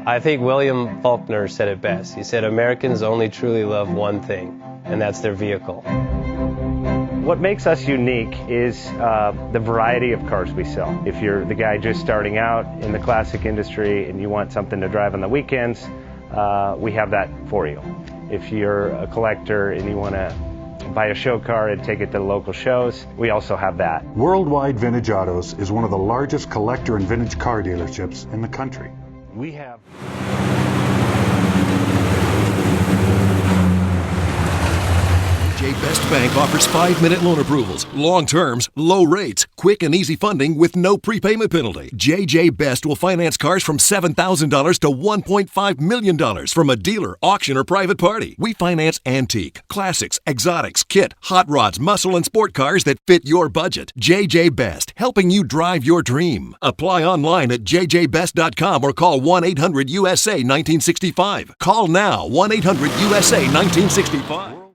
I think William Faulkner said it best. He said, Americans only truly love one thing, and that's their vehicle. What makes us unique is the variety of cars we sell. If you're the guy just starting out in the classic industry and you want something to drive on the weekends, we have that for you. If you're a collector and you want to buy a show car and take it to the local shows, we also have that. Worldwide Vintage Autos is one of the largest collector and vintage car dealerships in the country. We have... JJ Best Bank offers 5-minute loan approvals, long terms, low rates, quick and easy funding with no prepayment penalty. JJ Best will finance cars from $7,000 to $1.5 million from a dealer, auction, or private party. We finance antique, classics, exotics, kit, hot rods, muscle, and sport cars that fit your budget. JJ Best, helping you drive your dream. Apply online at jjbest.com or call 1-800-USA-1965. Call now, 1-800-USA-1965.